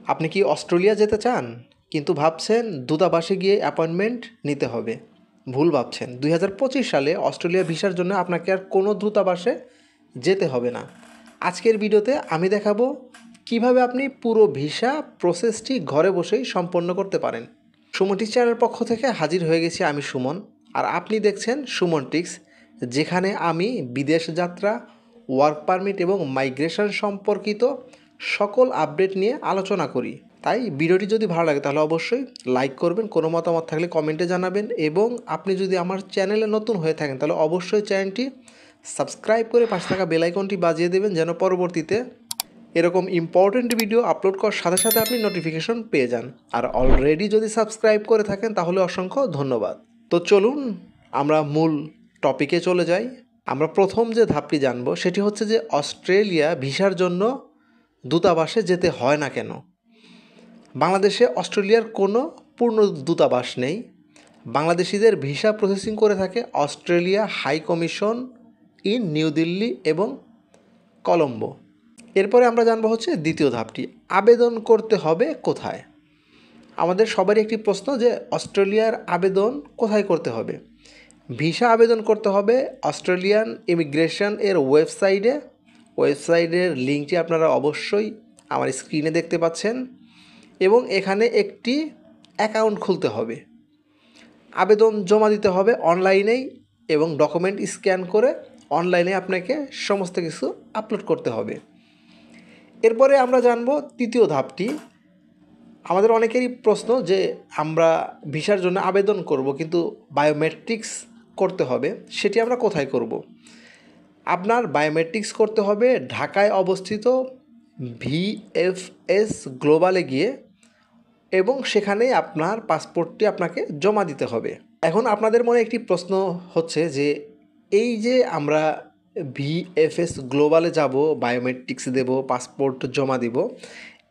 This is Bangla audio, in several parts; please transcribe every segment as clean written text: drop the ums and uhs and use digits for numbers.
আপনি কি অস্ট্রেলিয়া যেতে চান কিন্তু ভাবছেন দূতাবাসে গিয়ে অ্যাপয়েন্টমেন্ট নিতে হবে? ভুল ভাবছেন। 2025 সালে অস্ট্রেলিয়া ভিসার জন্য আপনাকে আর কোনো দূতাবাসে যেতে হবে না। আজকের ভিডিওতে আমি দেখাবো কিভাবে আপনি পুরো ভিসা প্রসেসটি ঘরে বসেই সম্পন্ন করতে পারেন। সুমন টিক্স চ্যানেলের পক্ষ থেকে হাজির হয়ে গেছি আমি সুমন, আর আপনি দেখছেন সুমন টিক্স, যেখানে আমি বিদেশ যাত্রা, ওয়ার্ক পারমিট এবং মাইগ্রেশন সম্পর্কিত সকল আপডেট নিয়ে আলোচনা করি। তাই ভিডিওটি যদি ভালো লাগে তাহলে অবশ্যই লাইক করবেন, কোনো মতামত থাকলে কমেন্টে জানাবেন, এবং আপনি যদি আমার চ্যানেলে নতুন হয়ে থাকেন তাহলে অবশ্যই চ্যানেলটি সাবস্ক্রাইব করে পাশে থাকা বেল আইকনটি বাজিয়ে দেবেন, যেন পরবর্তীতে এরকম ইম্পর্টেন্ট ভিডিও আপলোড করার সাথে সাথে আপনি নোটিফিকেশন পেয়ে যান। আর অলরেডি যদি সাবস্ক্রাইব করে থাকেন তাহলে অসংখ্য ধন্যবাদ। তো চলুন আমরা মূল টপিকে চলে যাই। আমরা প্রথম যে ধাপটি জানবো সেটি হচ্ছে যে অস্ট্রেলিয়া ভিসার জন্য দূতাবাসে যেতে হয় না কেন। বাংলাদেশে অস্ট্রেলিয়ার কোনো পূর্ণ দূতাবাস নেই। বাংলাদেশিদের ভিসা প্রসেসিং করে থাকে Australia high commission in New Delhi এবং কলম্বো। এরপরে আমরা জানবো হচ্ছে দ্বিতীয় ধাপটি, আবেদন করতে হবে কোথায়। আমাদের সবারই একটি প্রশ্ন যে অস্ট্রেলিয়ার আবেদন কোথায় করতে হবে। ভিসা আবেদন করতে হবে অস্ট্রেলিয়ান ইমিগ্রেশন এর ওয়েবসাইটের লিঙ্কটি আপনারা অবশ্যই আমার স্ক্রিনে দেখতে পাচ্ছেন, এবং এখানে একটি অ্যাকাউন্ট খুলতে হবে। আবেদন জমা দিতে হবে অনলাইনেই, এবং ডকুমেন্ট স্ক্যান করে অনলাইনে আপনাকে সমস্ত কিছু আপলোড করতে হবে। এরপরে আমরা জানব তৃতীয় ধাপটি। আমাদের অনেকেরই প্রশ্ন যে আমরা ভিসার জন্য আবেদন করব কিন্তু বায়োমেট্রিক্স করতে হবে, সেটি আমরা কোথায় করব। আপনার বায়োমেট্রিক্স করতে হবে ঢাকায় অবস্থিত VFS গ্লোবালে গিয়ে, এবং সেখানেই আপনার পাসপোর্টটি আপনাকে জমা দিতে হবে। এখন আপনাদের মনে একটি প্রশ্ন হচ্ছে যে এই যে আমরা VFS গ্লোবালে যাব, বায়োমেট্রিক্স দেব, পাসপোর্ট জমা দিব,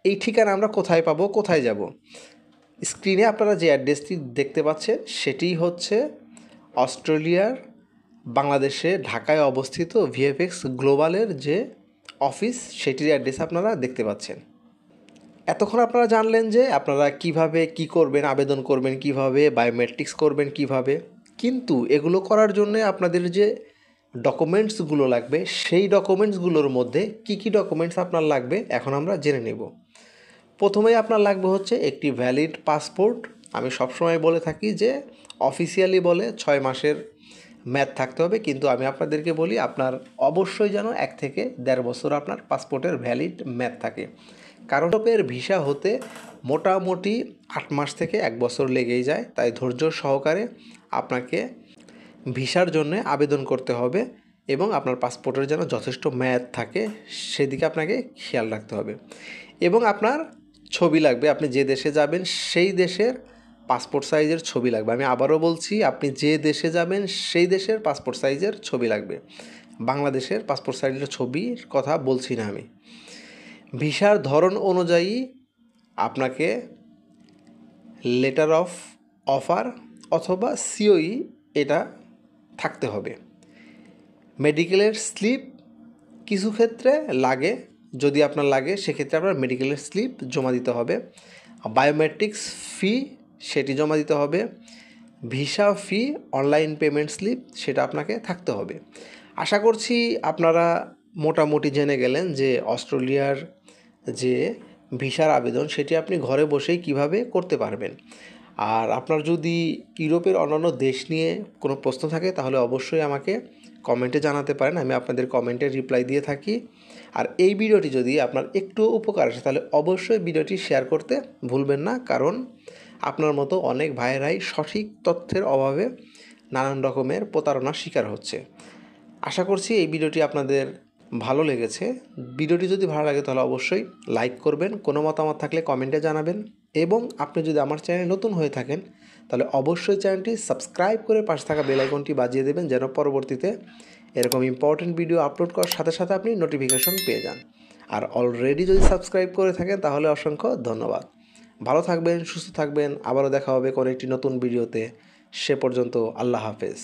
এই ঠিকানা আমরা কোথায় পাবো, কোথায় যাব। স্ক্রিনে আপনারা যে অ্যাড্রেসটি দেখতে পাচ্ছেন সেটি হচ্ছে অস্ট্রেলিয়ার বাংলাদেশে ঢাকায় অবস্থিত VFX গ্লোবালের যে অফিস, সেটির অ্যাড্রেস আপনারা দেখতে পাচ্ছেন। এতক্ষণ আপনারা জানলেন যে আপনারা কিভাবে কি করবেন, আবেদন করবেন কিভাবে, বায়োমেট্রিক্স করবেন কিভাবে, কিন্তু এগুলো করার জন্য আপনাদের যে ডকুমেন্টসগুলো লাগবে সেই ডকুমেন্টসগুলোর মধ্যে কি কি ডকুমেন্টস আপনার লাগবে এখন আমরা জেনে নেব। প্রথমেই আপনার লাগবে হচ্ছে একটি ভ্যালিড পাসপোর্ট। আমি সবসময় বলে থাকি যে অফিসিয়ালি বলে 6 মাসের ম্যাথ থাকতে হবে, কিন্তু আমি আপনাদেরকে বলি আপনার অবশ্যই যেন 1 থেকে 1.5 বছর আপনার পাসপোর্টের ভ্যালিড ম্যাথ থাকে, কারণ ইউরোপের ভিসা হতে মোটামুটি 8 মাস থেকে 1 বছর লেগেই যায়। তাই ধৈর্য সহকারে আপনাকে ভিসার জন্য আবেদন করতে হবে, এবং আপনার পাসপোর্টের যেন যথেষ্ট মেয়াদ থাকে সেদিকে আপনাকে খেয়াল রাখতে হবে। এবং আপনার ছবি লাগবে, আপনি যে দেশে যাবেন সেই দেশের পাসপোর্ট সাইজের ছবি লাগবে। আমি আবারও বলছি, আপনি যে দেশে যাবেন সেই দেশের পাসপোর্ট সাইজের ছবি লাগবে, বাংলাদেশের পাসপোর্ট সাইজের ছবির কথা বলছি না আমি। ভিসার ধরন অনুযায়ী আপনাকে লেটার অফ অফার অথবা COE এটা থাকতে হবে। মেডিকেলের স্লিপ কিছু ক্ষেত্রে লাগে, যদি আপনার লাগে সেক্ষেত্রে আপনার মেডিকেলের স্লিপ জমা দিতে হবে। বায়োমেট্রিক্স ফি সেটি জমা দিতে হবে। Visa fee, online payment slip সেটা আপনাকে থাকতে হবে। আশা করছি আপনারা মোটামুটি জেনে গেলেন যে অস্ট্রেলিয়ার যে ভিসার আবেদন সেটি আপনি ঘরে বসেই কিভাবে করতে পারবেন। আর আপনার যদি ইউরোপের অন্যান্য দেশ নিয়ে কোনো প্রশ্ন থাকে তাহলে অবশ্যই আমাকে কমেন্টে জানাতে পারেন, আমি আপনাদের কমেন্টে রিপ্লাই দিয়ে থাকি। আর এই ভিডিওটি যদি আপনার একটু উপকার আসে তাহলে অবশ্যই ভিডিওটি শেয়ার করতে ভুলবেন না, কারণ আপনার মতো অনেক ভাইয়েরাই সঠিক তথ্যের অভাবে নানান রকমের প্রতারণার শিকার হচ্ছে। আশা করছি এই ভিডিওটি আপনাদের ভালো লেগেছে। ভিডিওটি যদি ভালো লাগে তাহলে অবশ্যই লাইক করবেন, কোনো মতামত থাকলে কমেন্টে জানাবেন, এবং আপনি যদি আমার চ্যানেলে নতুন হয়ে থাকেন তাহলে অবশ্যই চ্যানেলটি সাবস্ক্রাইব করে পাশে থাকা বেল আইকনটি বাজিয়ে দেবেন, যেন পরবর্তীতে এরকম ইম্পর্টেন্ট ভিডিও আপলোড করার সাথে সাথে আপনি নোটিফিকেশন পেয়ে যান। আর অলরেডি যদি সাবস্ক্রাইব করে থাকেন তাহলে অসংখ্য ধন্যবাদ। ভালো থাকবেন, সুস্থ থাকবেন, আবারও দেখা হবে কোনো একটি নতুন ভিডিওতে। সে পর্যন্ত আল্লাহ হাফেজ।